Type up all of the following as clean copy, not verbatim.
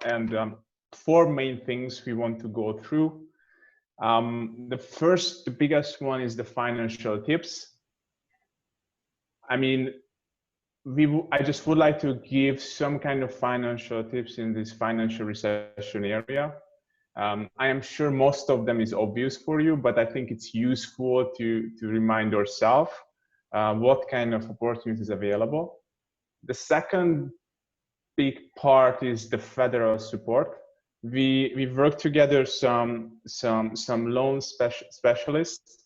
and four main things we want to go through. The biggest one is the financial tips. I mean, I just would like to give some kind of financial tips in this financial recession area. I am sure most of them is obvious for you, but I think it's useful to remind yourself what kind of opportunities available. The second big part is the federal support. We work together some loan specialists,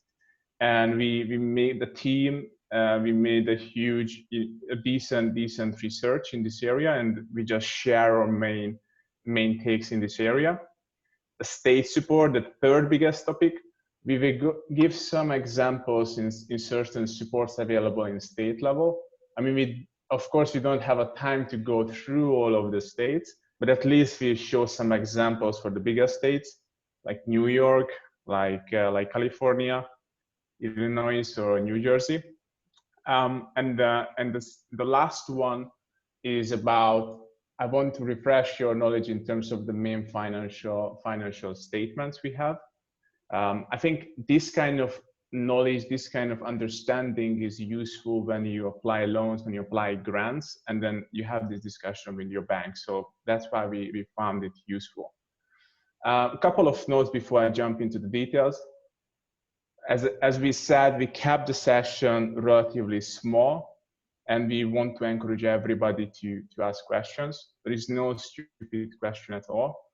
and we made the team. We made a decent research in this area, and we just share our main takes in this area. The state support, the third biggest topic, we will give some examples in certain supports available in state level. I mean, of course, we don't have a time to go through all of the states, but at least we show some examples for the bigger states, like New York, like California, Illinois, or New Jersey. And the last one is about, I want to refresh your knowledge in terms of the main financial statements we have. I think this kind of knowledge, this kind of understanding is useful when you apply loans, when you apply grants, and then you have this discussion with your bank. So that's why we found it useful. A couple of notes before I jump into the details. As we said, we kept the session relatively small, and we want to encourage everybody to ask questions. There is no stupid question at all.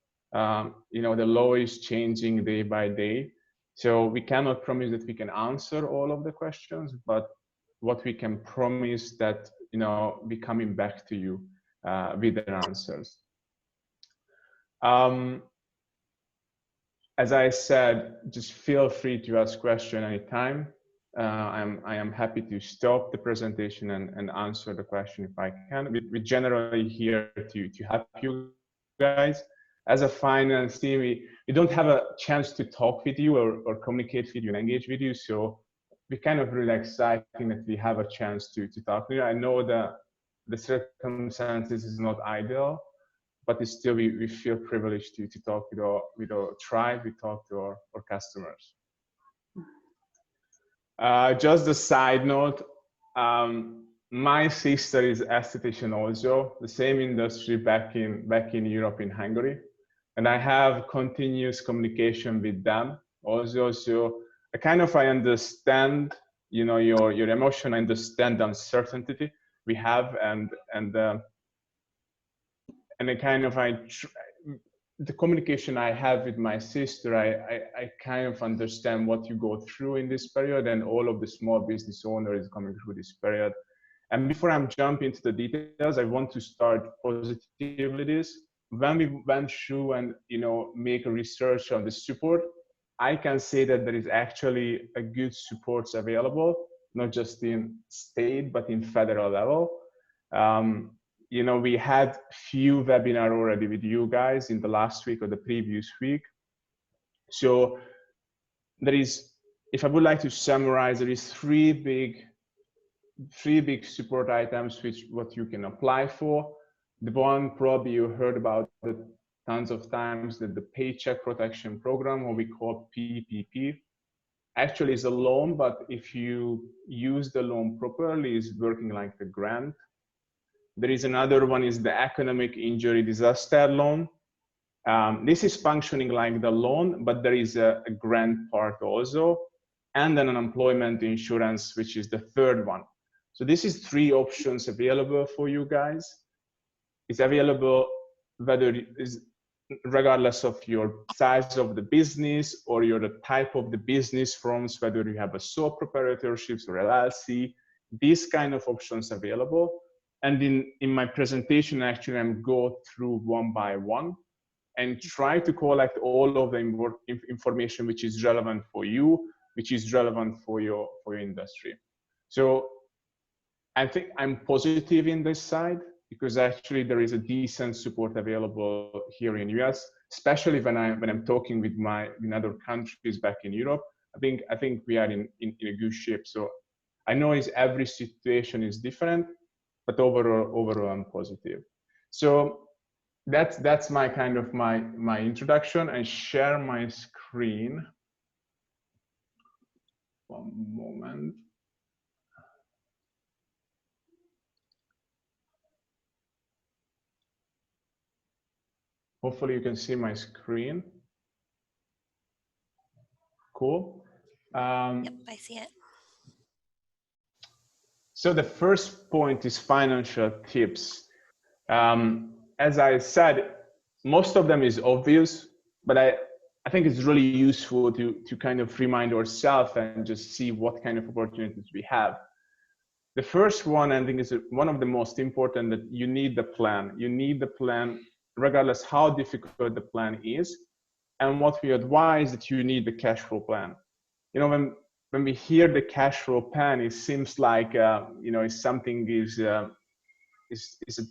You know, the law is changing day by day, so we cannot promise that we can answer all of the questions, but what we can promise that, you know, we're coming back to you with the answers. As I said, just feel free to ask questions anytime. I am happy to stop the presentation and answer the question if I can. We're generally here to help you guys. As a finance team, we don't have a chance to talk with you or communicate with you and engage with you. So we're kind of really exciting that we have a chance to talk to you. I know that the circumstances is not ideal, but still we feel privileged to talk with our tribe, we talk to our customers. Just a side note, my sister is esthetician also, the same industry back in Europe, in Hungary. And I have continuous communication with them also. So I understand, you know, your emotion, I understand the uncertainty we have, and the communication I have with my sister, I kind of understand what you go through in this period, and all of the small business owners coming through this period. And before I jump into the details, I want to start positively this. When we went through and, you know, make a research on the support, I can say that there is actually a good supports available, not just in state, but in federal level. You know, we had few webinars already with you guys in the last week or the previous week. So there is, if I would like to summarize, there is three big support items what you can apply for. The one probably you heard about it tons of times, that the Paycheck Protection Program, what we call PPP, actually is a loan, but if you use the loan properly, it's working like a grant. There is another one, is the Economic Injury Disaster Loan. This is functioning like the loan, but there is a grant part also, and then unemployment insurance, which is the third one. So this is three options available for you guys. It's available regardless of your size of the business or the type of the business forms, whether you have a sole proprietorships or LLC, these kind of options available. And in my presentation, actually, I'm go through one by one and try to collect all of the information which is relevant for you, which is relevant for your industry. So I think I'm positive in this side, because actually there is a decent support available here in US, especially when I'm talking with other countries back in Europe. I think we are in a good shape. So I know every situation is different, but overall I'm positive. So that's my kind of my introduction. I share my screen. One moment. Hopefully you can see my screen. Cool. Yep, I see it. So the first point is financial tips. As I said, most of them is obvious, but I think it's really useful to kind of remind ourselves and just see what kind of opportunities we have. The first one, I think, is one of the most important, that you need the plan. You need the plan regardless how difficult the plan is. And what we advise that you need the cash flow plan. You know, when we hear the cash flow plan, it seems like you know, it's something is a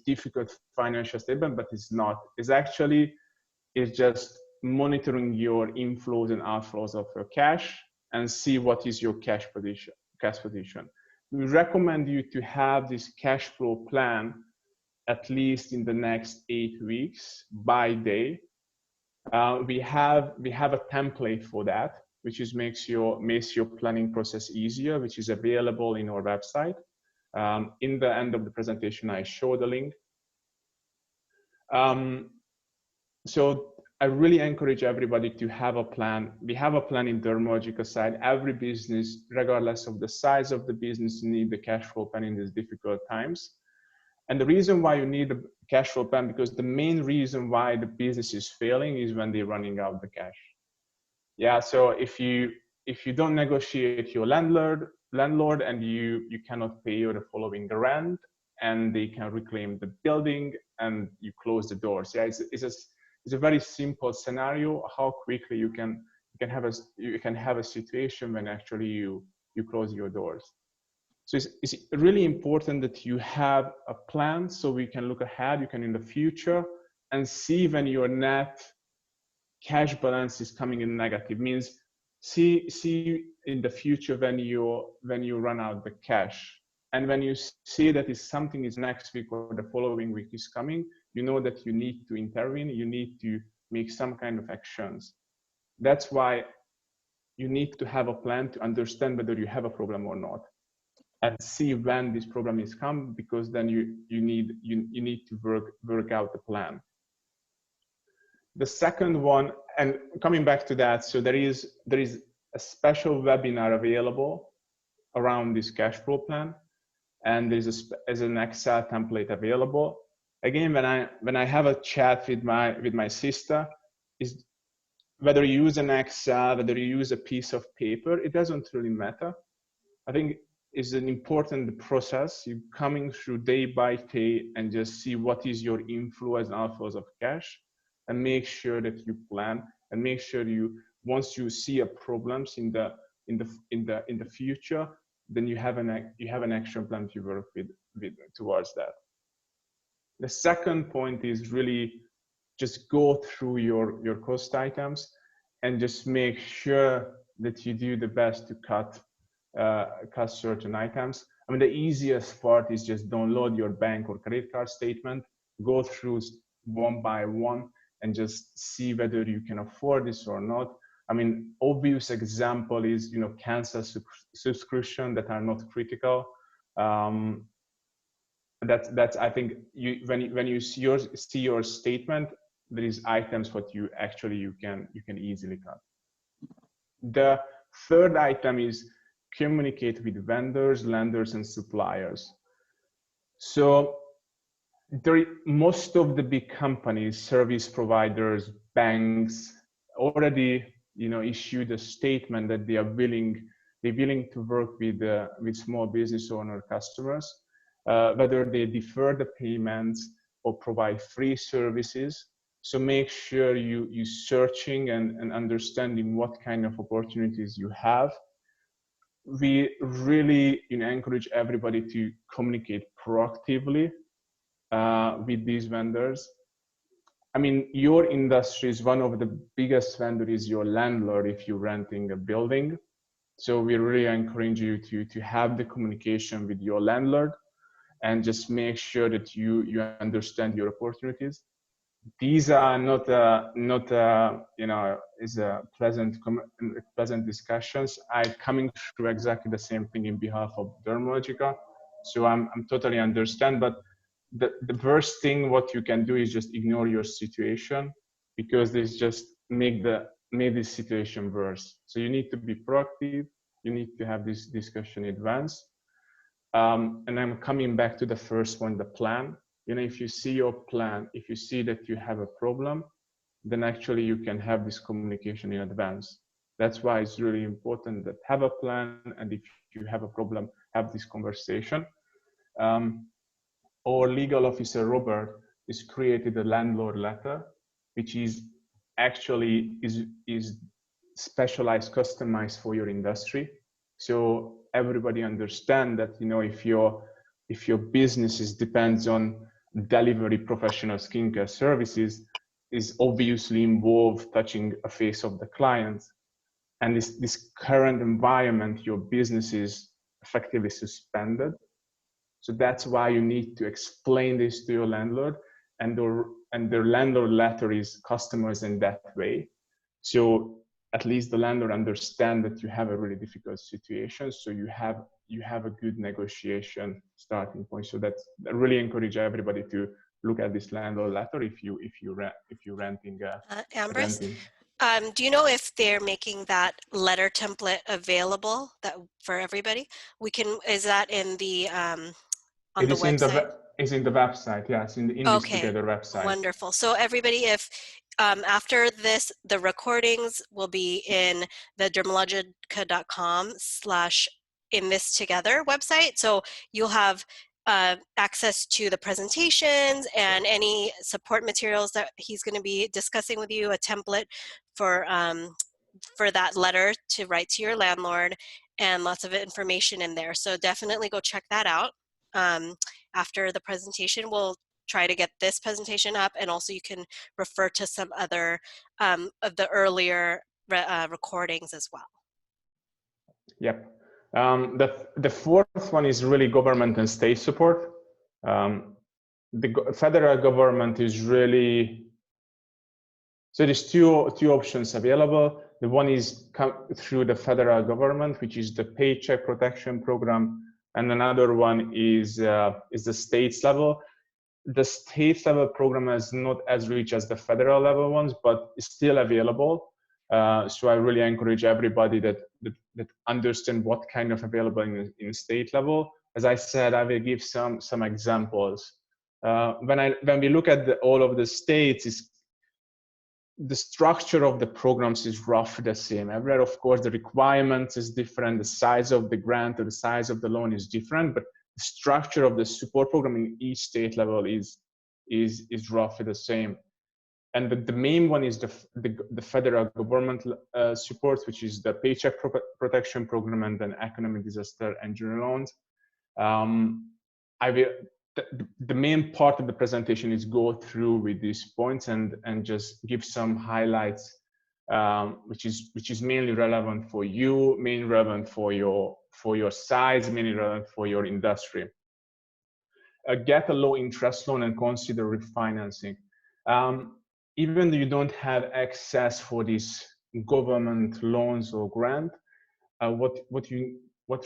difficult financial statement, but it's not. It's actually, it's just monitoring your inflows and outflows of your cash and see what is your cash position. We recommend you to have this cash flow plan at least in the next 8 weeks by day. We have a template for that, which is makes your planning process easier, which is available in our website. In the end of the presentation, I show the link. So I really encourage everybody to have a plan. We have a plan in Dermalogica side. Every business, regardless of the size of the business, need the cash flow plan in these difficult times. And the reason why you need a cash flow plan, because the main reason why the business is failing is when they're running out the cash. Yeah, so if you don't negotiate your landlord and you cannot pay the following rent, and they can reclaim the building and you close the doors. Yeah, it's a very simple scenario how quickly you can have a situation when actually you close your doors. So it's really important that you have a plan so we can look ahead, you can in the future and see when your net cash balance is coming in negative. Means see in the future when you run out the cash. And when you see that is something is next week or the following week is coming, you know that you need to intervene, you need to make some kind of actions. That's why you need to have a plan to understand whether you have a problem or not, and see when this problem is come, because then you need to work out the plan. The second one, and coming back to that, so there is a special webinar available around this cash flow plan, and there's an Excel template available. Again, when I have a chat with my sister, is whether you use an Excel, whether you use a piece of paper, it doesn't really matter. I think it's an important process. You coming through day by day and just see what is your inflows and outflows of cash, and make sure that you plan, and make sure you, once you see a problems in the future, then you have an action plan to work with towards that. The second point is really just go through your cost items and just make sure that you do the best to cut certain items. I mean, the easiest part is just download your bank or credit card statement, go through one by one, and just see whether you can afford this or not. I mean, obvious example is, you know, cancel subscription that are not critical. That's I think when you see your statement, there is items what you actually you can easily cut. The third item is communicate with vendors, lenders, and suppliers. So most of the big companies, service providers, banks already, you know, issued a statement that they're willing to work with small business owner customers, whether they defer the payments or provide free services. So make sure you searching and understanding what kind of opportunities you have. We really, you know, encourage everybody to communicate proactively with these vendors. I mean, your industry is one of the biggest vendors is your landlord if you're renting a building. So we really encourage you to have the communication with your landlord and just make sure that you understand your opportunities. these are not you know, is a pleasant discussions. I coming through exactly the same thing in behalf of Dermalogica, so I'm totally understand. But the worst thing what you can do is just ignore your situation, because this just make this situation worse. So you need to be proactive. You need to have this discussion in advance. And I'm coming back to the first one, the plan. You know, if you see your plan, if you see that you have a problem, then actually you can have this communication in advance. That's why it's really important that have a plan, and if you have a problem, have this conversation. Our legal officer, Robert, is created a landlord letter, which is actually is specialized, customized for your industry. So everybody understand that, you know, if your business depends on delivery professional skincare services, is obviously involved touching a face of the client. And this current environment, your business is effectively suspended. So that's why you need to explain this to your landlord, and their landlord letter is customers in that way. So at least the landlord understand that you have a really difficult situation. So you have a good negotiation starting point. So that's, I really encourage everybody to look at this landlord letter if you're renting. Ambrus, do you know if they're making that letter template available for everybody? Is that in the on the website? It's in the website. Yeah, it's in the This Together website. Wonderful. So everybody, if after this, the recordings will be in the dermalogica.com/in-this-together website. So you'll have access to the presentations and any support materials that he's going to be discussing with you, a template for that letter to write to your landlord, and lots of information in there. So definitely go check that out. After the presentation, we'll try to get this presentation up, and also you can refer to some other of the earlier recordings as well. Yep. The fourth one is really government and state support. The federal government is really, so there's two options available. The one is through the federal government, which is the Paycheck protection program, and another one is the states level. The state level program is not as rich as the federal level ones, but it's still available. So I really encourage everybody that understand what kind of available in state level. As I said, I will give some examples. When we look at all of the states, the structure of the programs is roughly the same. Everywhere, of course, the requirements is different. The size of the grant or the size of the loan is different, but the structure of the support program in each state level is roughly the same. And the main one is the federal government support, which is the Paycheck protection program and then economic disaster and general loans. The main part of the presentation is go through with these points and just give some highlights, which is mainly relevant for you, mainly relevant for your size, mainly relevant for your industry. Get a low interest loan and consider refinancing. Even though you don't have access for these government loans or grant, what you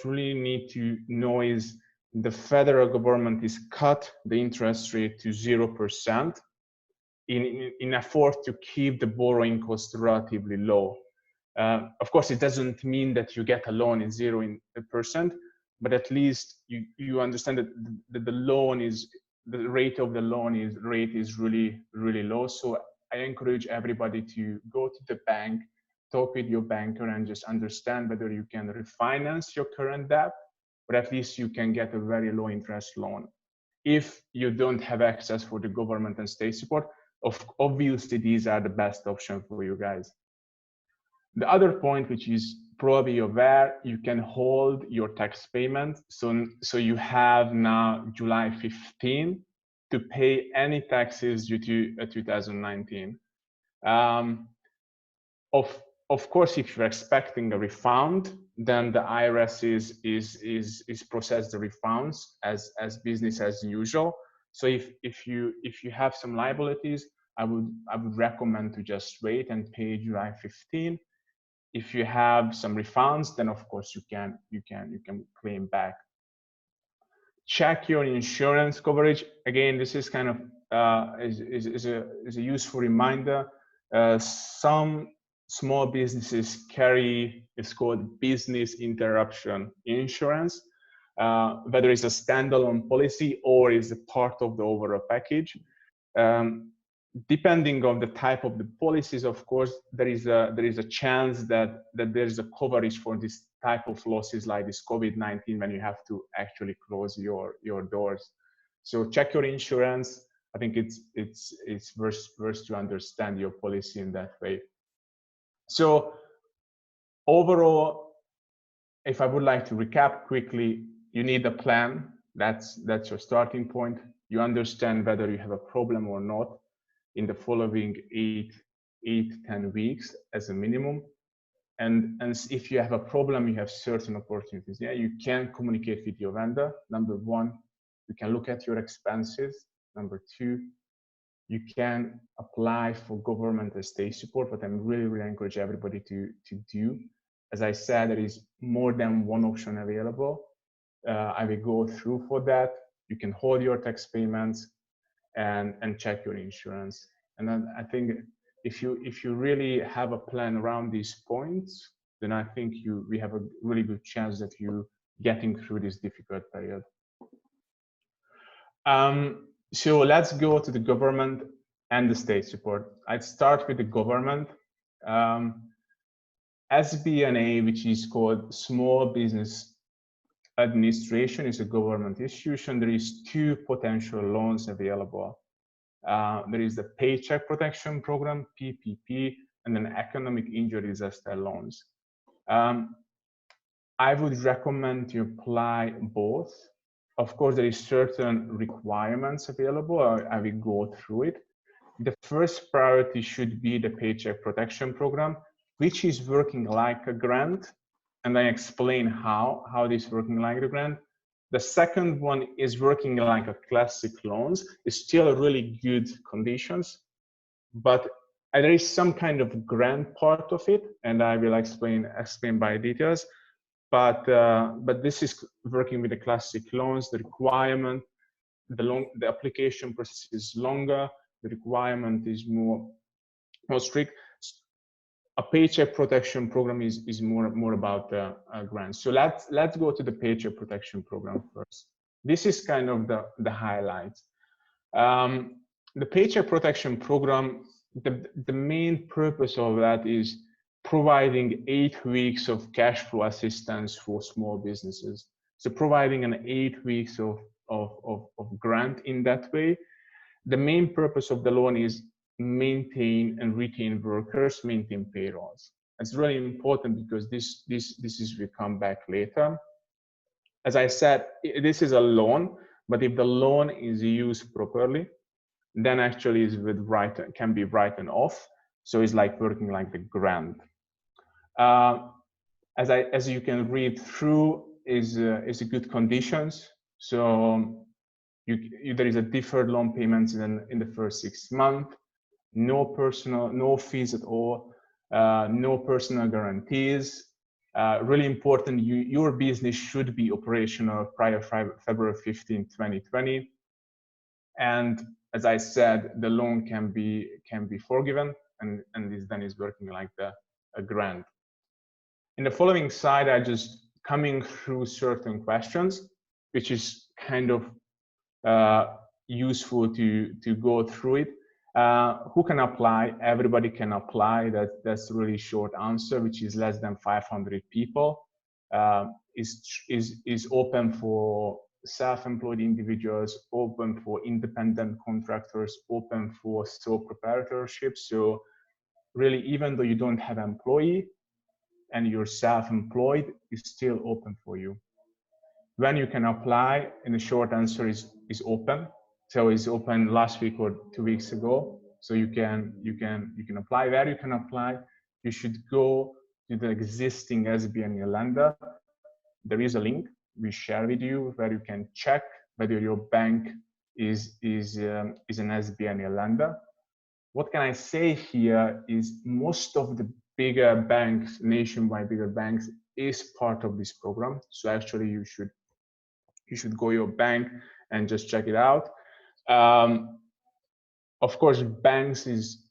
really need to know is the federal government is cut the interest rate to 0% in effort to keep the borrowing cost relatively low. Of course, it doesn't mean that you get a loan in 0%, but at least you understand that the rate of the loan is really, really low. So I encourage everybody to go to the bank, talk with your banker, and just understand whether you can refinance your current debt, but at least you can get a very low interest loan. If you don't have access for the government and state support, obviously these are the best option for you guys. The other point, which is probably aware, you can hold your tax payment. So you have now July 15 to pay any taxes due to 2019. Of course, if you're expecting a refund, then the IRS is process the refunds as business as usual. So if you have some liabilities, I would recommend to just wait and pay July 15. If you have some refunds, then of course you can claim back. Check your insurance coverage. Again, this is kind of is a useful reminder. Some small businesses carry, it's called business interruption insurance, whether it's a standalone policy or is a part of the overall package. Depending on the type of the policies, of course, there is a chance that there is a coverage for this type of losses like this COVID-19 when you have to actually close your doors. So check your insurance. I think it's worth to understand your policy in that way. So overall, if I would like to recap quickly, you need a plan. That's your starting point. You understand whether you have a problem or not in the following 8-10 weeks as a minimum. And if you have a problem, you have certain opportunities. Yeah, you can communicate with your vendor. Number one, you can look at your expenses. Number two, you can apply for government and state support, but I'm really encourage everybody to do. As I said, there is more than one option available. I will go through for that. You can hold your tax payments and check your insurance. And then I think if you really have a plan around these points, then I think we have a really good chance that you getting through this difficult period. So let's go to the government and the state support. I'd start with the government. SBA, which is called Small Business Administration, is a government institution. There is two potential loans available. There is the Paycheck Protection Program, PPP, and then Economic Injury Disaster Loans. I would recommend to apply both. Of course, there is certain requirements available. I will go through it. The first priority should be the Paycheck Protection Program, which is working like a grant. And I explain how this is working like a grant. The second one is working like a classic loans. It's still really good conditions, but there is some kind of grant part of it, and I will explain by details. But this is working with the classic loans. The requirement, the application process is longer. The requirement is more strict. A Paycheck Protection Program is more about grants. So let's go to the Paycheck Protection Program first. This is kind of the highlights. The Paycheck Protection Program, the main purpose of that is providing 8 weeks of cash flow assistance for small businesses. So providing an 8 weeks of grant in that way. The main purpose of the loan is maintain and retain workers, maintain payrolls. It's really important because this will come back later. As I said, this is a loan, but if the loan is used properly, then actually can be written off. So it's like working like the grant. As you can read through, is a good conditions. So there is a deferred loan payments in the first 6 months. No fees at all, no personal guarantees. Really important, your business should be operational prior February 15, 2020. And as I said, the loan can be forgiven, and this then is working like a grant. In the following slide, I just coming through certain questions, which is kind of useful to go through it. Who can apply? Everybody can apply. That's a really short answer, which is less than 500 people. Is open for self-employed individuals, open for independent contractors, open for sole proprietorship. So really, even though you don't have an employee and you're self-employed, it's still open for you. When you can apply, and the short answer is open. So it's open last week or 2 weeks ago. So you can apply. Where you can apply, you should go to the existing SBA lender. There is a link we share with you where you can check whether your bank is an SBA lender. what can I say here is most of the bigger banks, nationwide bigger banks, is part of this program. So actually you should go your bank and just check it out. Of course, banks is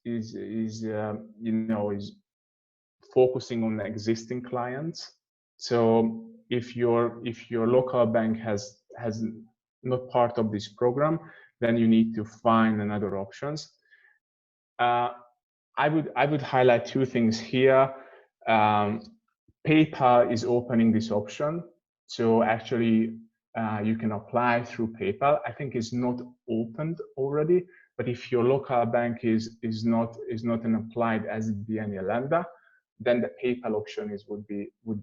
focusing on existing clients. So if your local bank has not part of this program, then you need to find another options. I would highlight two things here. PayPal is opening this option, so actually you can apply through PayPal. I think it's not opened already, but if your local bank is not an applied SBA lender, then the PayPal option would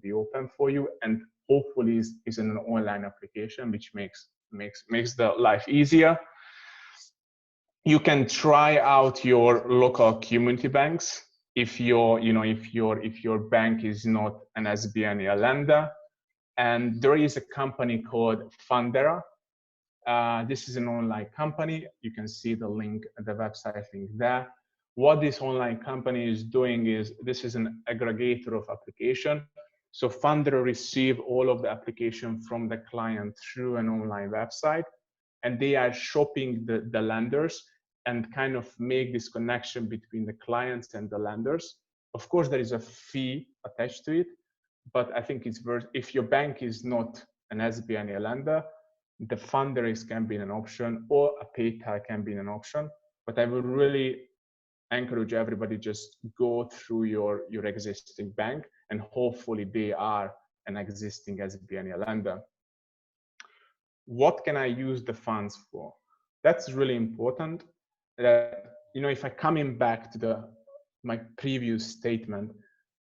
be open for you, and hopefully is an online application, which makes the life easier. You can try out your local community banks if your bank is not an SBA lender. And there is a company called Fundera. This is an online company. You can see the link, the website link there. What this online company is doing is, this is an aggregator of application. So Fundera receive all of the application from the client through an online website, and they are shopping the lenders and kind of make this connection between the clients and the lenders. Of course, there is a fee attached to it, but I think it's worth, if your bank is not an SBA lender, the Fundera can be an option, or a PayPal can be an option. But I would really encourage everybody, just go through your existing bank, and hopefully they are an existing SBA lender. What can I use the funds for? That's really important. If I coming back to my previous statement,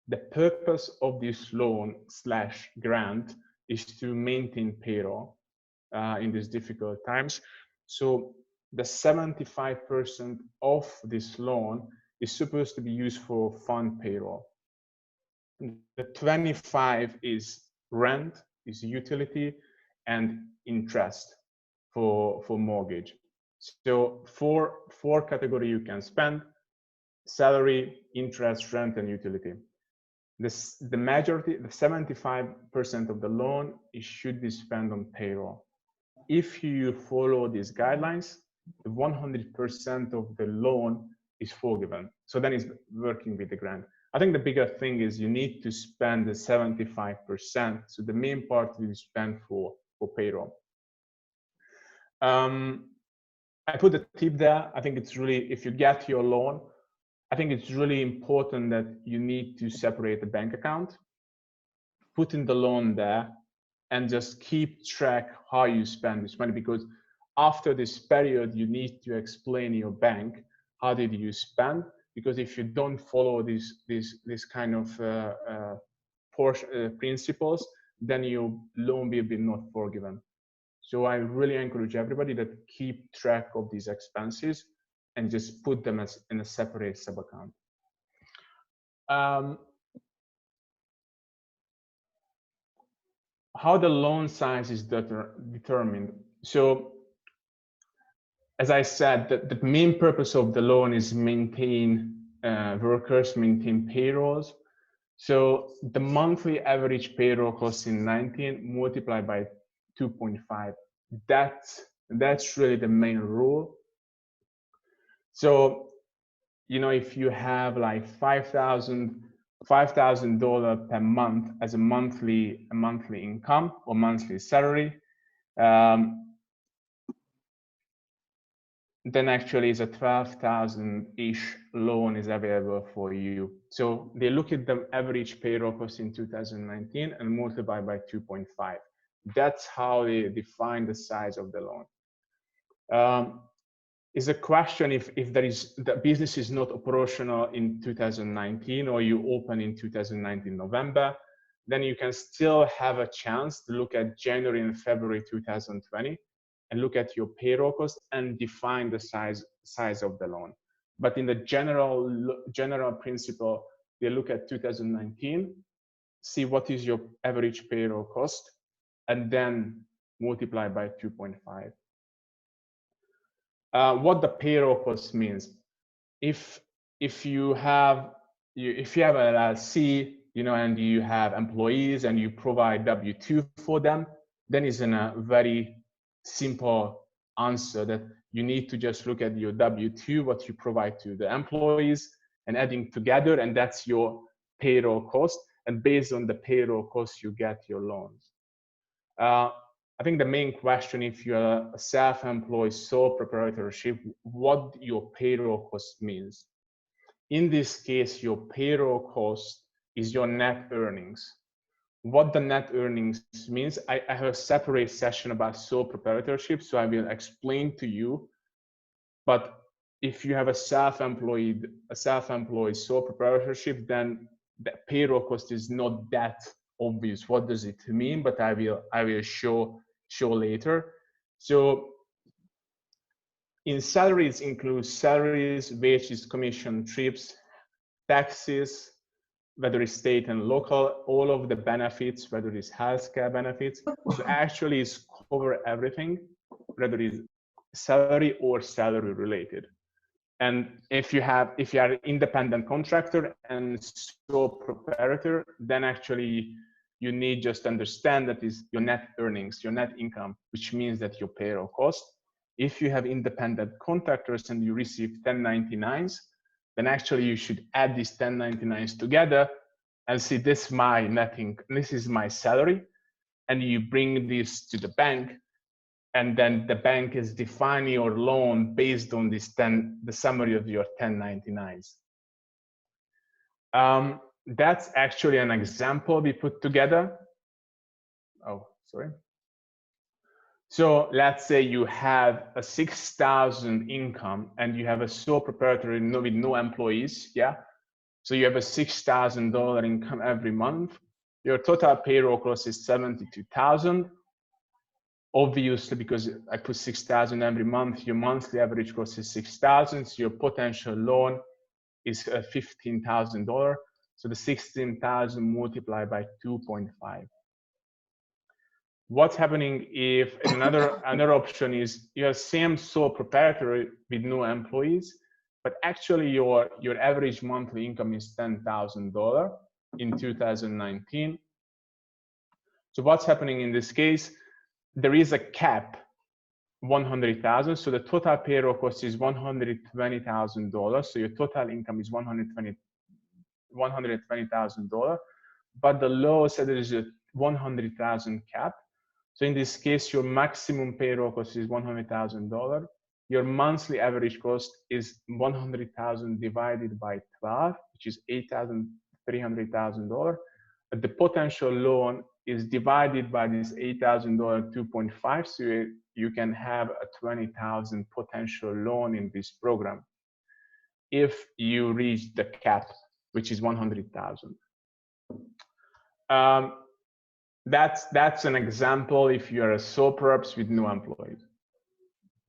the purpose of this loan / grant is to maintain payroll in these difficult times. So the 75% of this loan is supposed to be used for fund payroll. The 25 is rent, is utility, and interest for mortgage. So four category you can spend: salary, interest, rent, and utility. The majority, the 75% of the loan, should be spent on payroll. If you follow these guidelines, the 100% of the loan is forgiven. So then it's working with the grant. I think the bigger thing is you need to spend the 75%. So the main part will be spent for payroll. I put a tip there. I think it's really, if you get your loan, I think it's really important that you need to separate the bank account, put in the loan there, and just keep track how you spend this money, because after this period, you need to explain your bank how did you spend, because if you don't follow this kind of principles, then your loan will be not forgiven. So I really encourage everybody that keep track of these expenses and just put them in a separate sub account. How the loan size is determined. So as I said, the main purpose of the loan is maintain workers, maintain payrolls. So the monthly average payroll cost in 19 multiplied by 2.5. That's really the main rule. So, if you have like $5,000 per month as a monthly income or monthly salary, then actually is a 12,000-ish loan is available for you. So they look at the average payroll cost in 2019 and multiply by 2.5. That's how they define the size of the loan. Is a question if the business is not operational in 2019, or you open in 2019 November, then you can still have a chance to look at January and February 2020 and look at your payroll cost and define the size of the loan. But in the general principle, they look at 2019, see what is your average payroll cost, and then multiply by 2.5. What the payroll cost means. if you have an LLC, and you have employees and you provide W-2 for them, then it's a very simple answer that you need to just look at your W-2, what you provide to the employees, and adding together, and that's your payroll cost. And based on the payroll cost, you get your loans. I think the main question, if you're a self-employed sole proprietorship, what your payroll cost means. In this case, your payroll cost is your net earnings. What the net earnings means, I have a separate session about sole proprietorship, so I will explain to you. But if you have a self-employed sole proprietorship, then the payroll cost is not that obvious. What does it mean? But I will show later. So in salaries includes salaries, wages, commission, trips, taxes, whether it's state and local, all of the benefits, whether it's healthcare benefits. So actually it's cover everything, whether it's salary or salary related. And if you are an independent contractor and sole proprietor, then actually you need just understand that is your net earnings, your net income, which means that your payroll cost. If you have independent contractors and you receive 1099s, then actually you should add these 1099s together and see this is my net income, this is my salary, and you bring this to the bank, and then the bank is defining your loan based on this the summary of your 1099s. That's actually an example we put together. Oh, sorry. So let's say you have a 6,000 income and you have a sole proprietor with no employees, yeah? So you have a $6,000 income every month. Your total payroll cost is 72,000. Obviously, because I put 6,000 every month, your monthly average cost is 6,000. So your potential loan is $15,000. So the 16,000 multiplied by 2.5. What's happening if another option is you have same sole proprietor with no employees, but actually your average monthly income is $10,000 in 2019. So what's happening in this case? There is a cap, 100,000. So the total payroll cost is $120,000. So your total income is $120,000. But the law said there is a 100,000 cap. So in this case, your maximum payroll cost is $100,000. Your monthly average cost is 100,000 divided by 12, which is $8,300,000. But the potential loan is divided by this $8,000, 2.5. So you can have a 20,000 potential loan in this program if you reach the cap, which is 100,000. That's an example if you're a sole props with no employees.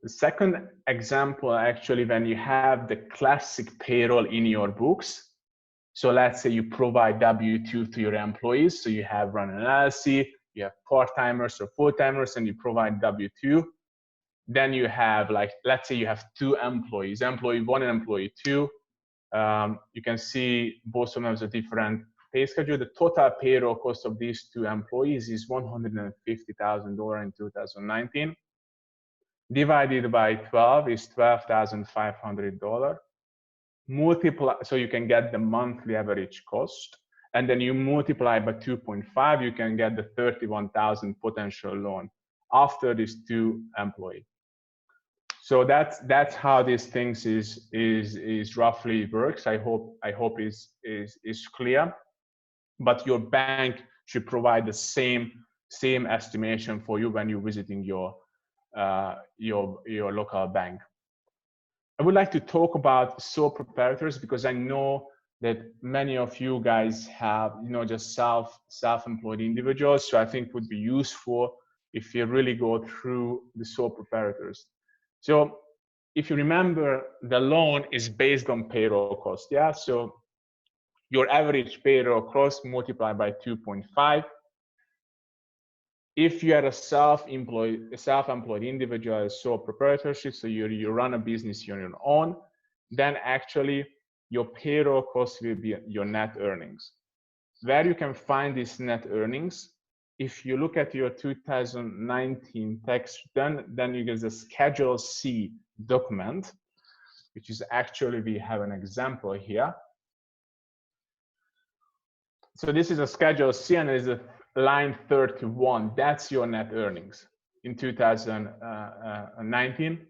The second example, actually, when you have the classic payroll in your books. So let's say you provide W-2 to your employees. So you have run an LLC, you have part-timers or full-timers, and you provide W-2. Then you have, like, let's say you have two employees, employee one and employee two. You can see both of them have a different pay schedule. The total payroll cost of these two employees is $150,000 in 2019. Divided by 12 is $12,500. Multiply, so you can get the monthly average cost, and then you multiply by 2.5, you can get the 31,000 potential loan after these two employees. So that's how these things is roughly works. I hope is clear. But your bank should provide the same estimation for you when you're visiting your local bank. I would like to talk about sole proprietors because I know that many of you guys have, just self-employed individuals. So I think it would be useful if you really go through the sole proprietors. So if you remember, the loan is based on payroll cost, yeah? So your average payroll cost multiplied by 2.5. If you are a self-employed individual, sole proprietorship, so you run a business on your own, then actually your payroll cost will be your net earnings. Where you can find these net earnings, if you look at your 2019 tax return, then you get the Schedule C document, which is actually, we have an example here. So this is a Schedule C, and it is a line 31. That's your net earnings in 2019.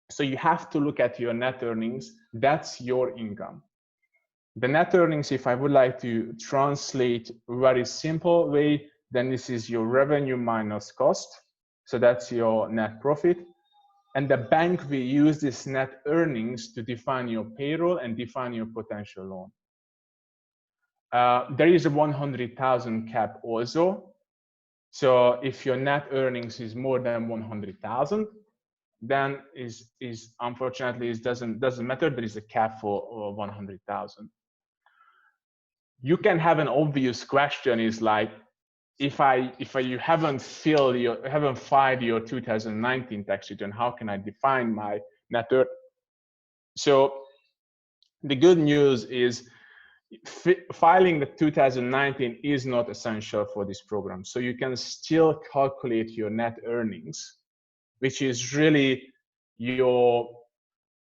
So you have to look at your net earnings. That's your income. The net earnings, if I would like to translate very simple way, then this is your revenue minus cost. So that's your net profit. And the bank will use this net earnings to define your payroll and define your potential loan. There is a 100,000 cap also. So if your net earnings is more than 100,000, then is unfortunately it doesn't matter. There is a cap for 100,000. You can have an obvious question is like, if you haven't filed your 2019 tax return, how can I define my net earnings? So the good news is filing the 2019 is not essential for this program. So you can still calculate your net earnings, which is really your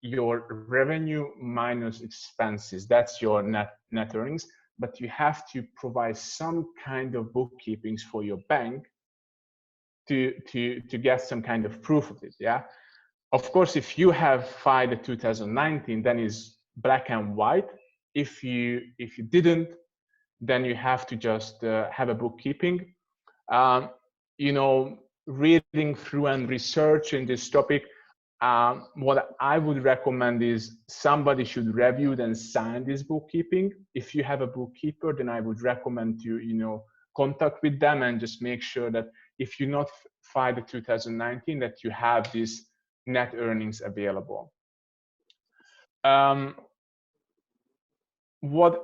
revenue minus expenses. That's your net earnings. But you have to provide some kind of bookkeepings for your bank to get some kind of proof of it. Yeah. Of course, if you have filed the 2019, then it's black and white. If you didn't, then you have to just have a bookkeeping. Reading through and researching this topic, what I would recommend is somebody should review and sign this bookkeeping. If you have a bookkeeper, then I would recommend you contact with them and just make sure that if you not file the 2019, that you have this net earnings available. What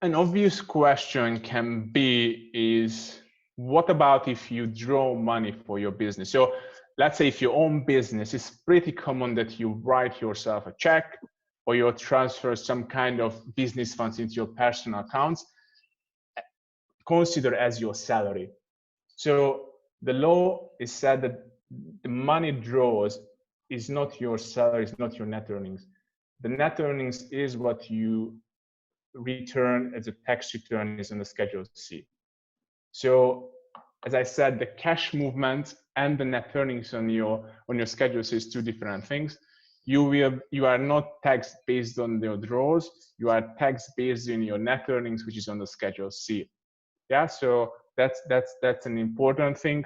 an obvious question can be is, what about if you draw money for your business? So let's say if you own business, it's pretty common that you write yourself a check or you transfer some kind of business funds into your personal accounts, consider as your salary. So the law is said that the money draws is not your salary, it's not your net earnings. The net earnings is what you return as a tax return is on the Schedule C. So as I said, the cash movement and the net earnings on your Schedule C is two different things. You are not taxed based on your draws. You are taxed based on your net earnings, which is on the Schedule C. Yeah, so that's an important thing.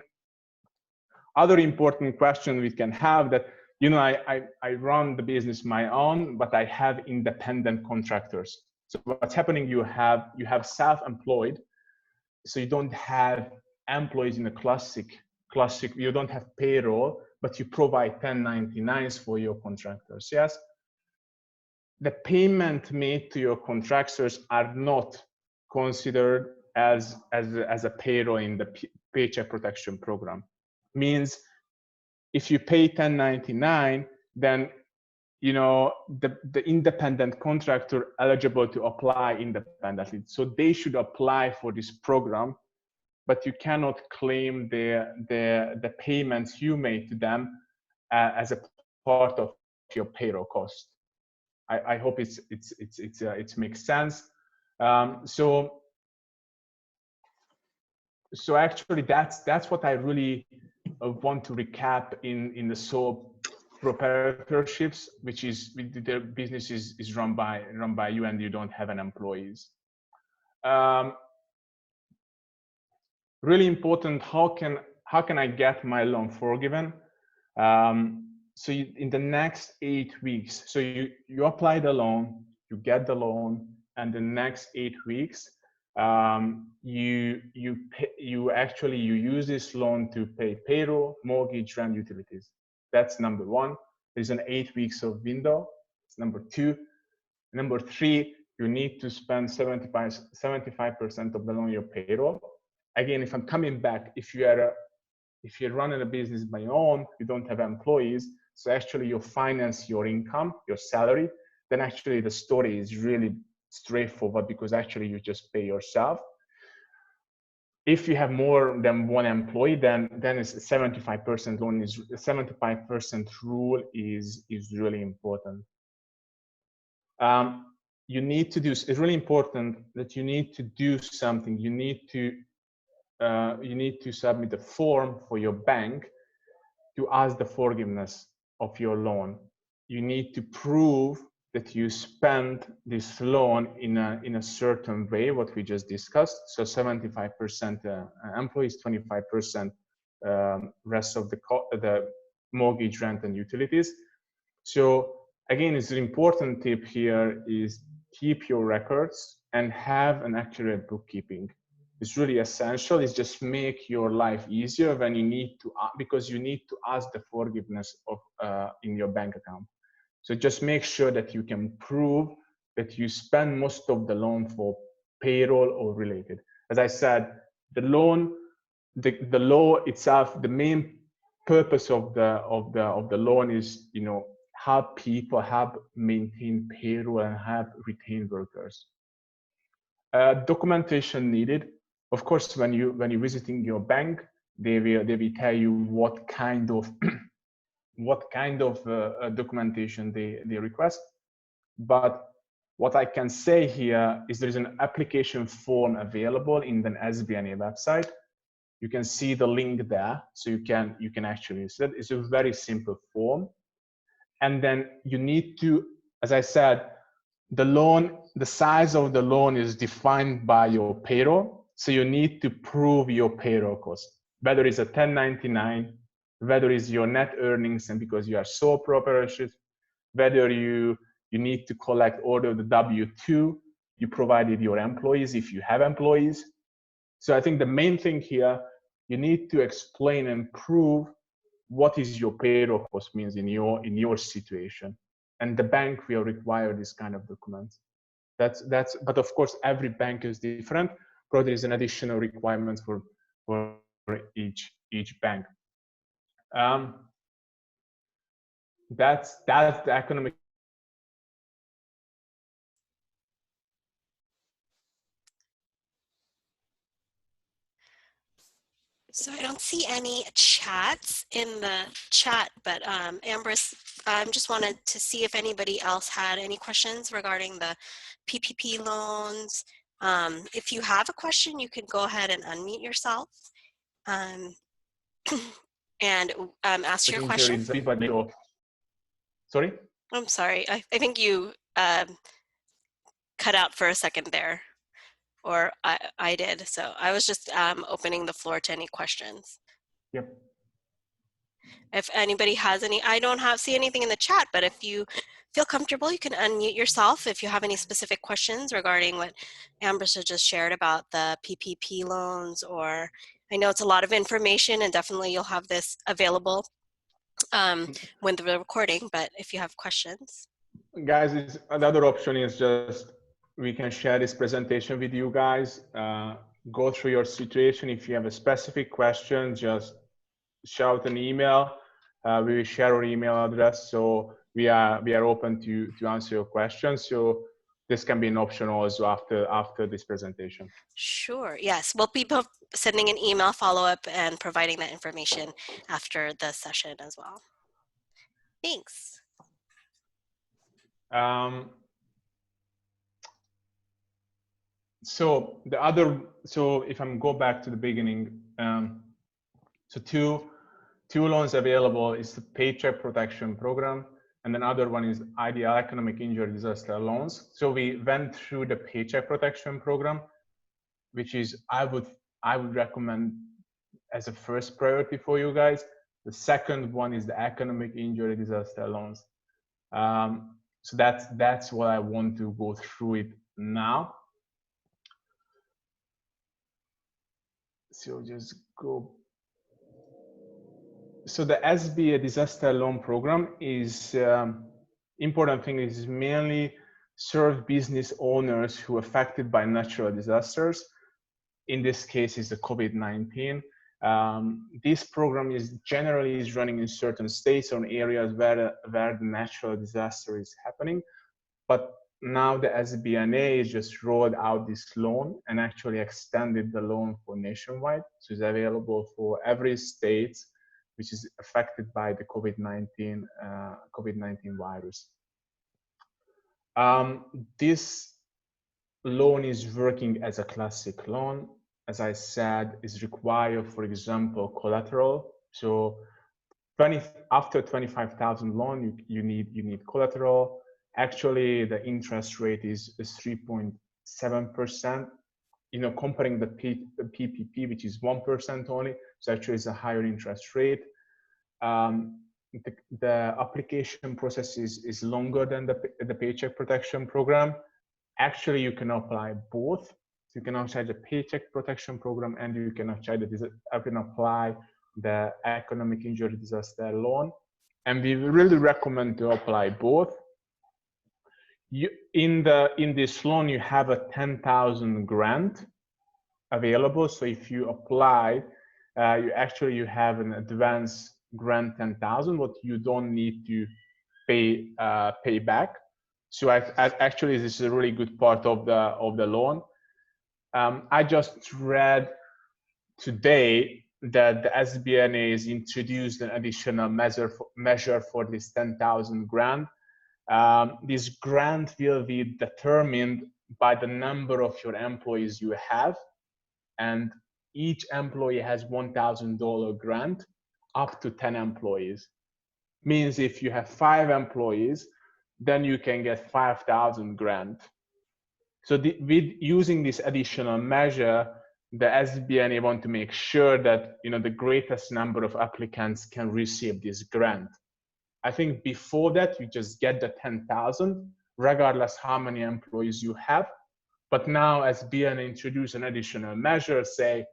Other important question we can have that, I run the business my own, but I have independent contractors. So what's happening, you have self-employed, so you don't have employees in a classic, you don't have payroll, but you provide 1099s for your contractors. Yes, the payment made to your contractors are not considered as a payroll in the Paycheck Protection Program. Means if you pay 1099, then the independent contractor eligible to apply independently. So they should apply for this program, but you cannot claim the payments you made to them as a part of your payroll cost. I hope it makes sense. So actually that's what I really want to recap in the sole proprietorships, which is the business is run by you and you don't have an employees. Really important, how can I get my loan forgiven? So in the next 8 weeks, so you apply the loan, you get the loan, and the next 8 weeks, you use this loan to pay payroll, mortgage, rent, utilities. That's number one. There's an 8 weeks of window. It's number two. Number three, you need to spend 75% of the loan on your payroll. Again, if I'm coming back, if you're running a business by your own, you don't have employees, so actually you finance your income, your salary, then actually the story is really straightforward because actually you just pay yourself. If you have more than one employee, then it's 75% loan is 75% rule is really important. You need to do, it's really important that you need to do something. You need to submit a form for your bank to ask the forgiveness of your loan. You need to prove that you spent this loan in a certain way, what we just discussed. So 75% employees, 25% rest of the mortgage, rent, and utilities. So again, it's an important tip here is keep your records and have an accurate bookkeeping. It's really essential. It's just make your life easier when you need to, because you need to ask the forgiveness of in your bank account. So just make sure that you can prove that you spend most of the loan for payroll or related. As I said, the loan, the law itself, the main purpose of the loan is, you know, help people, help maintain payroll and help retain workers. Documentation needed. Of course, when you're visiting your bank, they will tell you what kind of documentation they request. But what I can say here is there is an application form available in the SBA website. You can see the link there, so you can actually use it. It's a very simple form, and then you need to, as I said, the size of the loan is defined by your payroll. So you need to prove your payroll cost, whether it's a 1099, whether it's your net earnings, and because you are sole proprietorship, whether you need to collect all of the W-2 you provided your employees if you have employees. So I think the main thing here, you need to explain and prove what is your payroll cost means in your situation. And the bank will require this kind of documents. But of course, every bank is different. Probably there is an additional requirement for each bank. That's the economic. So I don't see any chats in the chat, but Ambrus, I just wanted to see if anybody else had any questions regarding the PPP loans. If you have a question, you can go ahead and unmute yourself and ask your question. Sorry? I'm sorry, I think you cut out for a second there. Or I did. So I was just opening the floor to any questions. Yep. If anybody has any, I don't see anything in the chat, but if you feel comfortable, you can unmute yourself if you have any specific questions regarding what Ambrus just shared about the PPP loans, or I know it's a lot of information and definitely you'll have this available when the recording, but if you have questions. Guys, another option is just, we can share this presentation with you guys, go through your situation. If you have a specific question, just shout an email. We will share our email address. So we are open to answer your questions. So this can be an option also after this presentation. Sure, yes. We'll be sending an email follow-up and providing that information after the session as well. Thanks. So if I'm go back to the beginning, so two loans available is the Paycheck Protection Program, and another one is EIDL Economic Injury Disaster Loans. So we went through the Paycheck Protection Program, which is I would recommend as a first priority for you guys. The second one is the Economic Injury Disaster Loans. So that's what I want to go through it now. So just go. So the SBA Disaster Loan Program is important thing is mainly serve business owners who are affected by natural disasters. In this case, is the COVID-19. This program is generally running in certain states or areas where the natural disaster is happening. But now the SBA has just rolled out this loan and actually extended the loan for nationwide. So it's available for every state which is affected by the COVID-19 virus. This loan is working as a classic loan. As I said, is required, for example, collateral. So after 25,000 loan, you need collateral. Actually, the interest rate is 3.7%. Comparing the PPP, which is 1% only, so actually it's a higher interest rate. The application process is longer than the Paycheck Protection Program. Actually, you can apply both. You can apply the Paycheck Protection Program, and you can apply the Economic Injury Disaster Loan. And we really recommend to apply both. In this loan, you have a 10,000 grant available. So if you apply, you have an advance grant 10,000, but you don't need to pay back. So actually, this is a really good part of the loan. I just read today that the SBA has introduced an additional measure for this 10,000 grant. This grant will be determined by the number of your employees you have, and each employee has $1,000 grant up to 10 employees. Means if you have 5 employees, then you can get 5,000 grant. So with using this additional measure, the SBA want to make sure that the greatest number of applicants can receive this grant. I think before that, you just get the 10,000, regardless how many employees you have. But now SBA introduce an additional measure, say,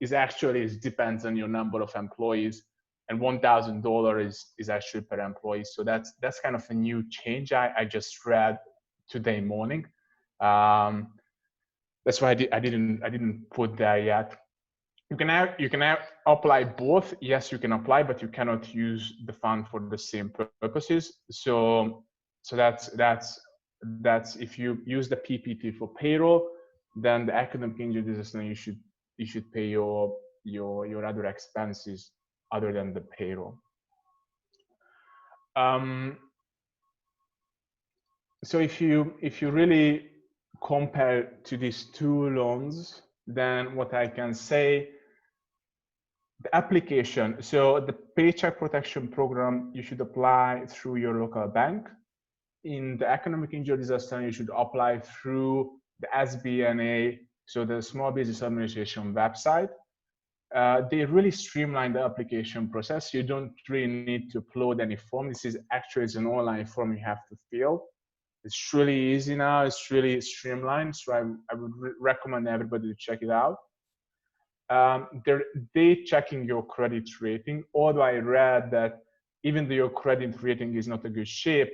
it depends on your number of employees, and $1,000 is actually per employee. So that's kind of a new change I just read today morning. That's why I didn't put that yet. You can apply both. Yes, you can apply, but you cannot use the fund for the same purposes. So that's if you use the PPT for payroll, then the Economic Injury Disaster you should pay your other expenses other than the payroll. So if you really compare to these two loans, then what I can say, the application, so the Paycheck Protection Program, you should apply through your local bank. In the Economic Injury Disaster, you should apply through the SBA, so the Small Business Administration website. They really streamline the application process. You don't really need to upload any form. This is actually an online form you have to fill. It's really easy now. It's really streamlined. So I would recommend everybody to check it out. They checking your credit rating. Although I read that even though your credit rating is not a good shape,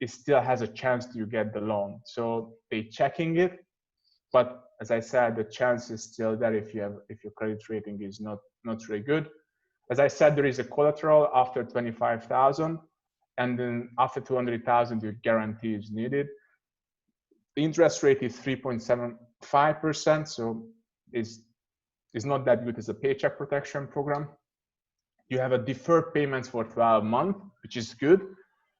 it still has a chance to get the loan. So they checking it, but as I said, the chance is still there if your credit rating is not really good. As I said, there is a collateral after 25,000, and then after 200,000, your guarantee is needed. The interest rate is 3.75%, so it's not that good as a Paycheck Protection Program. You have a deferred payments for 12 months, which is good.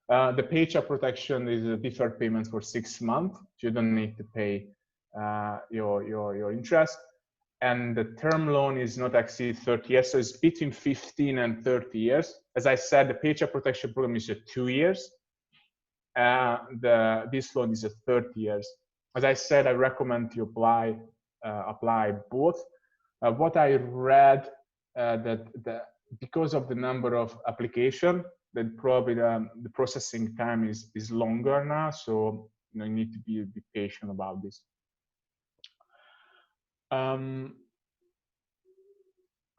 The Paycheck Protection is a deferred payments for 6 months. So you don't need to pay your interest. And the term loan is not exceed 30 years. So it's between 15 and 30 years. As I said, the Paycheck Protection Program is 2 years. This loan is 30 years. As I said, I recommend to apply both. What I read because of the number of application, then probably the processing time is longer now. So you need to be a bit patient about this. I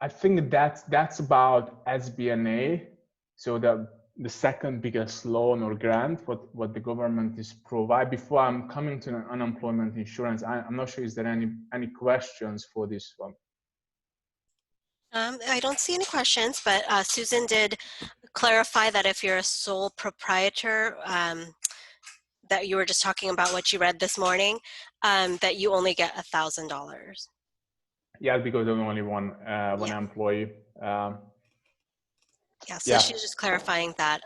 think that's about SBA. So the second biggest loan or grant what the government is provide. Before I'm coming to unemployment insurance, I'm not sure is there any questions for this one. I don't see any questions, but Susan did clarify that if you're a sole proprietor, that you were just talking about what you read this morning, that you only get $1,000. Yeah, because I'm only one Yeah. employee. Yeah, so Yeah. she's just clarifying that.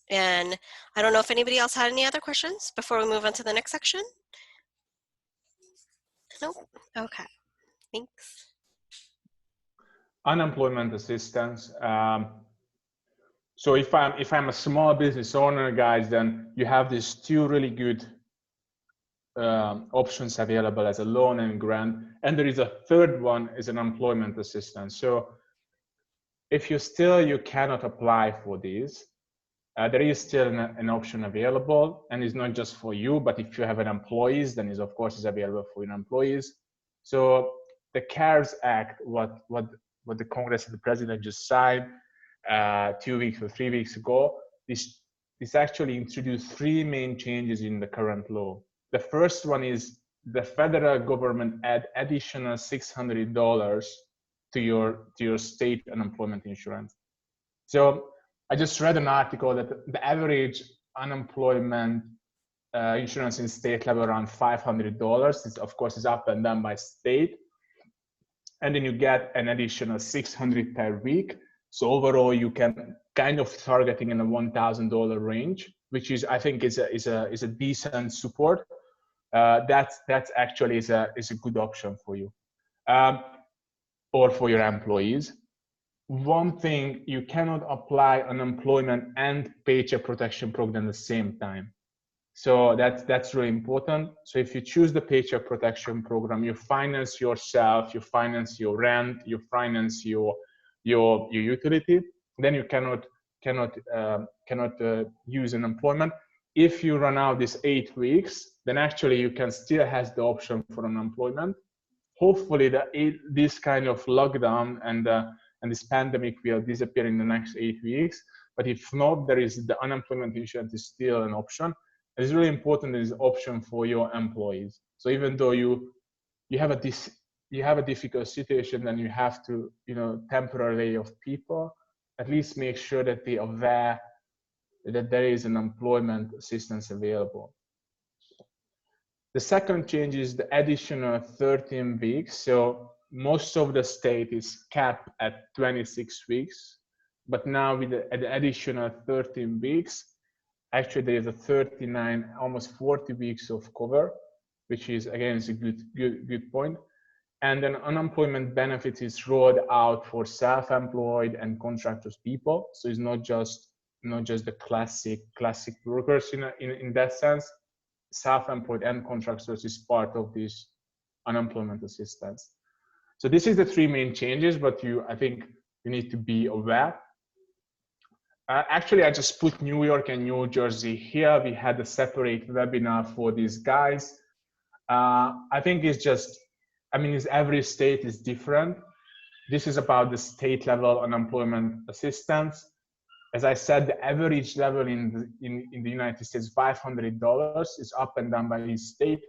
And I don't know if anybody else had any other questions before we move on to the next section. Nope. Okay. Thanks. Unemployment assistance. So if I'm a small business owner, guys, then you have these two really good options available as a loan and grant, and there is a third one is an employment assistance. So if you cannot apply for these, there is still an option available, and it's not just for you, but if you have an employees, then of course is available for your employees. So the CARES Act, what the Congress and the President just signed 2 weeks or 3 weeks ago, this actually introduced three main changes in the current law. The first one is the federal government add additional $600 to your state unemployment insurance. So I just read an article that the average unemployment insurance in state level around $500. It's, of course, is up and down by state. And then you get an additional $600 per week. So overall, you can kind of targeting in a $1,000 range, which is, I think, is a decent support. That's actually is a good option for you or for your employees. One thing, you cannot apply unemployment and paycheck protection program at the same time. So that's really important. So if you choose the paycheck protection program, you finance yourself, you finance your rent, you finance your utility, then you cannot use unemployment. If you run out these 8 weeks, then actually you can still has the option for unemployment. Hopefully this kind of lockdown and this pandemic will disappear in the next 8 weeks. But if not, there is the unemployment insurance is still an option. It's really important, is option for your employees. So even though you have a difficult situation, then you have to temporarily lay off people, at least make sure that they are aware that there is an employment assistance available. The second change is the additional 13 weeks. So most of the state is capped at 26 weeks, but now with the additional 13 weeks, actually there is a 39, almost 40 weeks of cover, which is, again, is a good point. And then unemployment benefits is rolled out for self-employed and contractors people. So it's not just the classic workers in that sense. Self-employed and contractors is part of this unemployment assistance. So this is the three main changes, but I think you need to be aware. Actually, I just put New York and New Jersey here. We had a separate webinar for these guys. I think it's just, every state is different. This is about the state level unemployment assistance. As I said, the average level in the United States, $500, is up and down by each state.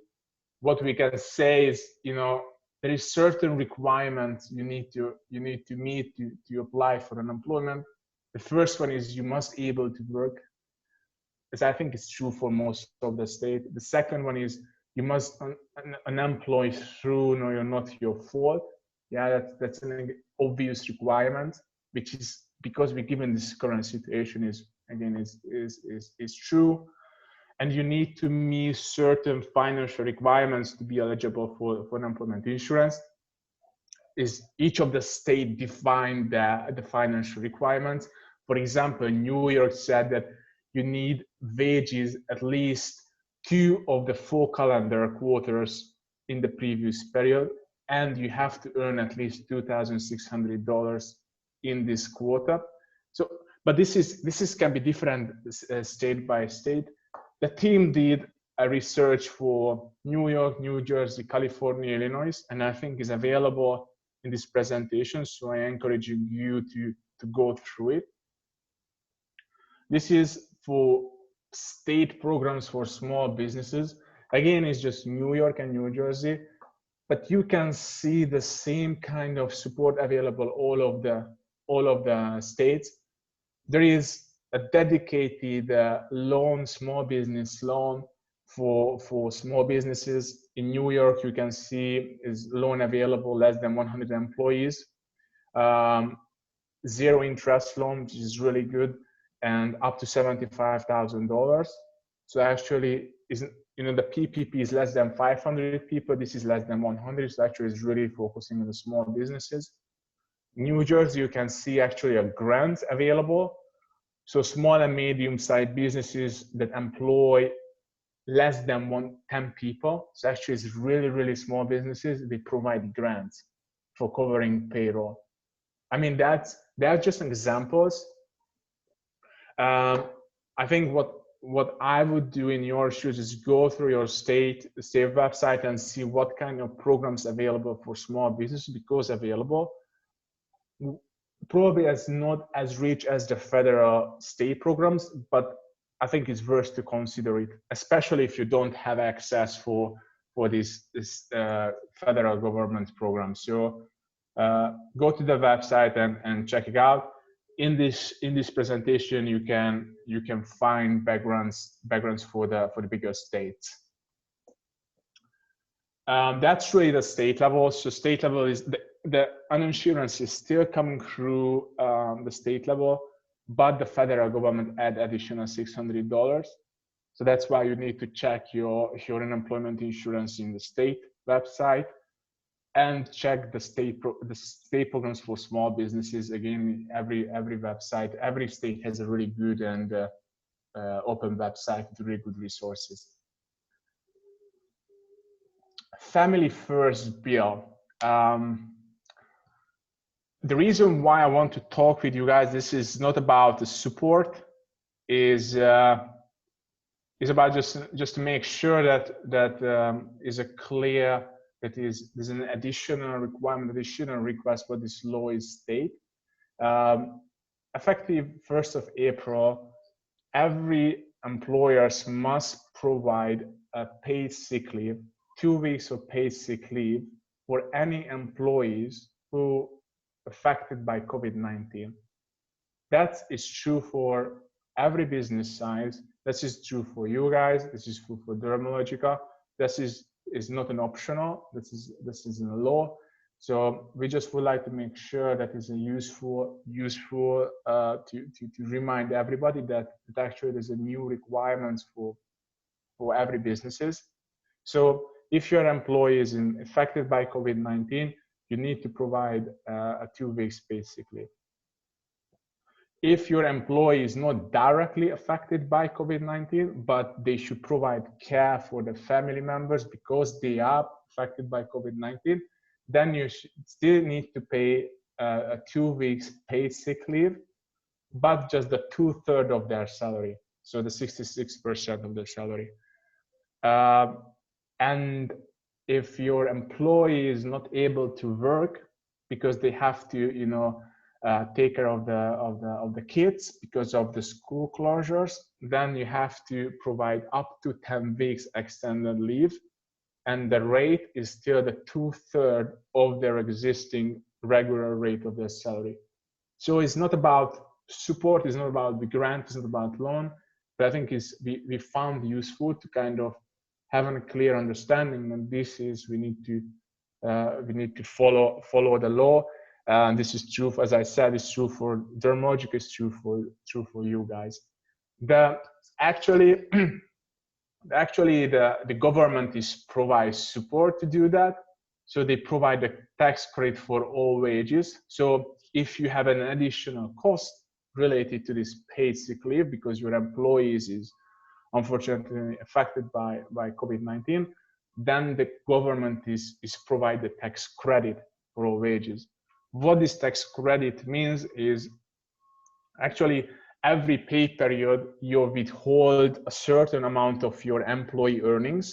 What we can say is, there is certain requirements you need to meet to apply for unemployment. The first one is you must be able to work, as I think it's true for most of the state. The second one is you must unemploy through not your fault. Yeah, that's an obvious requirement, which is, because we're given this current situation, is true. And you need to meet certain financial requirements to be eligible for unemployment insurance. Is each of the state defined the financial requirements. For example, New York said that you need wages at least 2 of the 4 calendar quarters in the previous period, and you have to earn at least $2,600 in this quarter. So, but this can be different state by state. The team did a research for New York, New Jersey, California, Illinois, and I think is available in this presentation. So I encourage you to go through it. This is for state programs for small businesses. Again, it's just New York and New Jersey. but you can see the same kind of support available all of the states. There is a dedicated loan, small business loan for small businesses. In New York, you can see is loan available less than 100 employees. Zero interest loan, which is really good, and up to $75,000. So actually, the PPP is less than 500 people. This is less than 100. So actually, it's really focusing on the small businesses. New Jersey, you can see actually a grant available. So small and medium-sized businesses that employ less than 10 people. So actually, it's really, really small businesses. They provide grants for covering payroll. I mean, they're just examples. I think what I would do in your shoes is go through your state website and see what kind of programs available for small businesses, because available. Probably as not as rich as the federal state programs, but I think it's worth to consider it, especially if you don't have access for this federal government program. So go to the website and check it out. In this presentation, you can find backgrounds for the bigger states. That's really the state level. So state level is the uninsurance is still coming through the state level, but the federal government add additional $600. So that's why you need to check your unemployment insurance in the state website and check the state programs for small businesses. Again, every website, every state has a really good and open website with really good resources. Family First Bill. The reason why I want to talk with you guys, this is not about the support, is about just to make sure that is a clear, that there's an additional requirement, additional request for this law is state. Effective 1st of April, every employers must provide a paid sick leave, 2 weeks of paid sick leave for any employees who affected by COVID-19. That is true for every business size. This is true for you guys. This is true for Dermalogica. This is not an optional. This is in the law. So we just would like to make sure that it's useful to remind everybody that actually there's a new requirements for every businesses. So if your employee is affected by COVID-19, you need to provide a 2 weeks paid sick leave. If your employee is not directly affected by COVID-19, but they should provide care for the family members because they are affected by COVID-19, then you still need to pay a 2 weeks paid sick leave, but just the 2/3 of their salary, so the 66% of their salary. And if your employee is not able to work because they have to, take care of the kids because of the school closures, then you have to provide up to 10 weeks extended leave, and the rate is still the 2/3 of their existing regular rate of their salary. So it's not about support, it's not about the grant, it's not about loan, but I think we found useful to kind of have a clear understanding that this is we need to follow the law. And this is true, as I said, it's true for Dermalogica, it's true for you guys. Actually, the government provides support to do that. So they provide a tax credit for all wages. So if you have an additional cost related to this paid sick leave because your employees is unfortunately affected by COVID-19, then the government is provide the tax credit for all wages. What this tax credit means is actually every pay period you withhold a certain amount of your employee earnings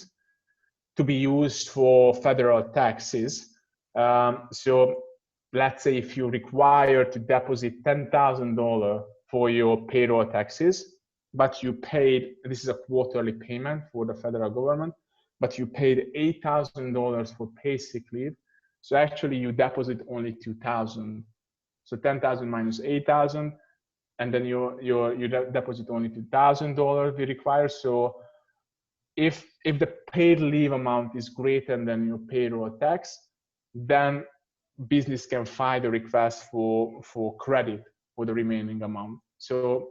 to be used for federal taxes. So let's say if you're required to deposit $10,000 for your payroll taxes, but you paid, this is a quarterly payment for the federal government, but you paid $8,000 for pay sick leave. So actually you deposit only 2,000. So 10,000 minus 8,000, and then you deposit only $2,000 we require. So if the paid leave amount is greater than your payroll tax, then business can file the request for credit for the remaining amount. So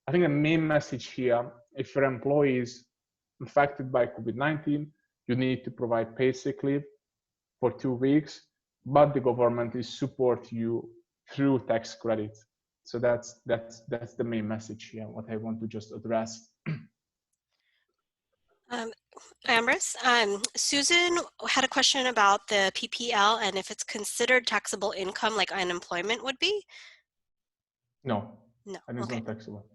I think the main message here, if your employee is infected by COVID-19, you need to provide paid sick leave for 2 weeks, but the government is support you through tax credits. So that's the main message here, what I want to just address. Ambrus, Susan had a question about the PPL and if it's considered taxable income like unemployment would be? No, No, and it's okay. not taxable.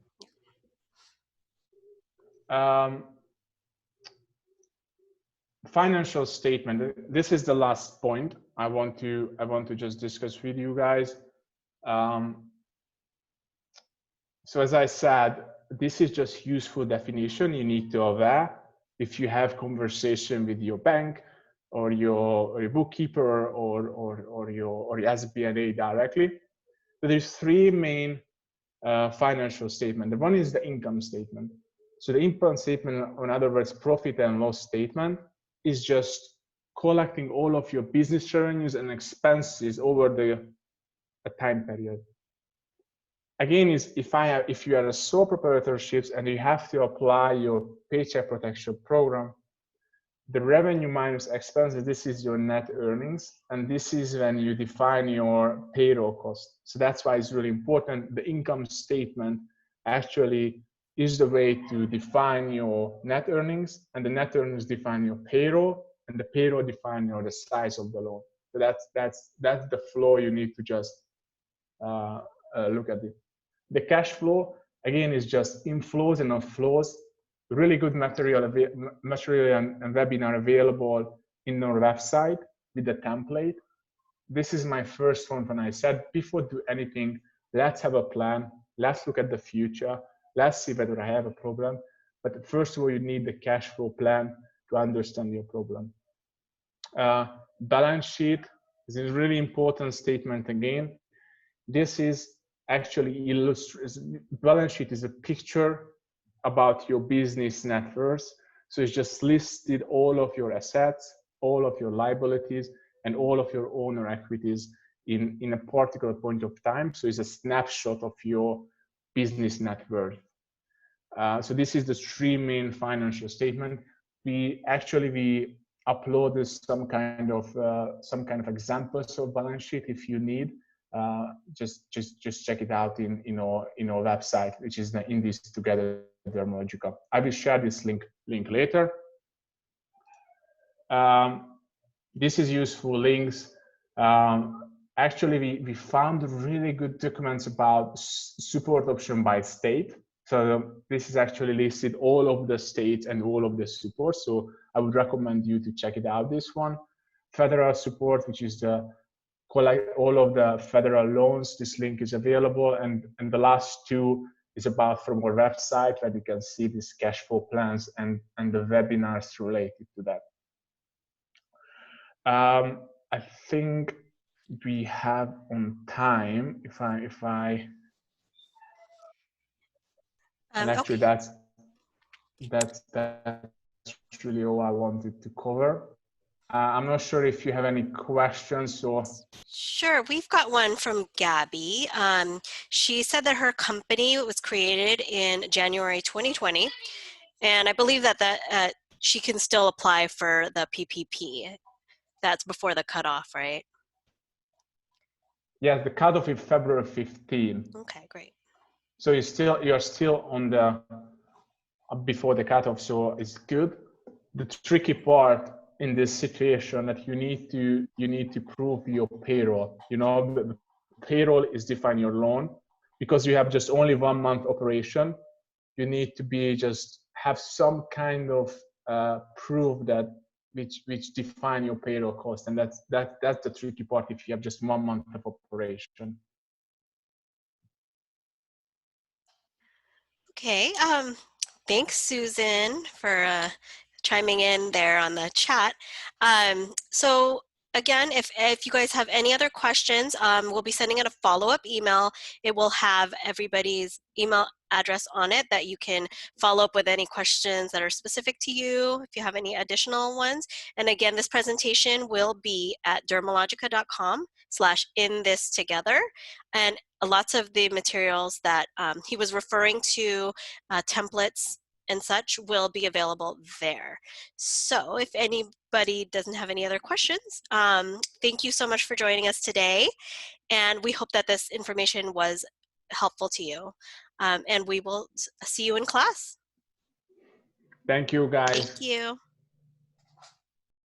Financial statement. This is the last point I want to just discuss with you guys. So as I said, this is just useful definition. You need to aware if you have conversation with your bank or your bookkeeper or your SBA directly. So there's three main financial statement. The one is the income statement. So the income statement, in other words, profit and loss statement, is just collecting all of your business revenues and expenses over a time period. Again, if you are a sole proprietorship and you have to apply your paycheck protection program, the revenue minus expenses, this is your net earnings, and this is when you define your payroll cost. So that's why it's really important. The income statement actually is the way to define your net earnings, and the net earnings define your payroll, and the payroll define the size of the loan. So that's the flow you need to just look at it. The cash flow, again, is just inflows and outflows. Really good material and webinar available in our website with the template. This is my first one when I said, before do anything, let's have a plan. Let's look at the future. Let's see whether I have a problem. But first of all, you need the cash flow plan to understand your problem. Balance sheet is a really important statement again. This is actually illustrates, balance sheet is a picture about your business net worth. So it's just listed all of your assets, all of your liabilities, and all of your owner equities in a particular point of time. So it's a snapshot of your business net worth. So this is the three main financial statement. We uploaded some kind of examples of balance sheet if you need. Just check it out in our website, which is the In This Together Dermalogica. I will share this link later. This is useful links. Actually, we found really good documents about support option by state. So this is actually listed all of the states and all of the support. So I would recommend you to check it out. This one, federal support, which is the collect all of the federal loans. This link is available, and the last two is about from our website where you can see these cash flow plans and the webinars related to that. I think we have on time. And actually okay. that's really all I wanted to cover. I'm not sure if you have any questions or. Sure, we've got one from Gabby. She said that her company was created in January 2020, and I believe that she can still apply for the PPP. That's before the cutoff, right? Yes, the cutoff is February 15. Okay, great. So you're still on the before the cutoff, so it's good. The tricky part in this situation that you need to prove your payroll. You know, the payroll is define your loan because you have just only 1 month operation. You need to have some kind of proof that which define your payroll cost, and that's the tricky part if you have just 1 month of operation. Okay, thanks Susan for chiming in there on the chat. So again, if you guys have any other questions, we'll be sending out a follow-up email. It will have everybody's email address on it that you can follow up with any questions that are specific to you, if you have any additional ones. And again, this presentation will be at dermalogica.com/inthistogether. And lots of the materials that he was referring to, templates and such, will be available there. So if anybody doesn't have any other questions, thank you so much for joining us today. And we hope that this information was helpful to you. And we will see you in class. Thank you, guys. Thank you.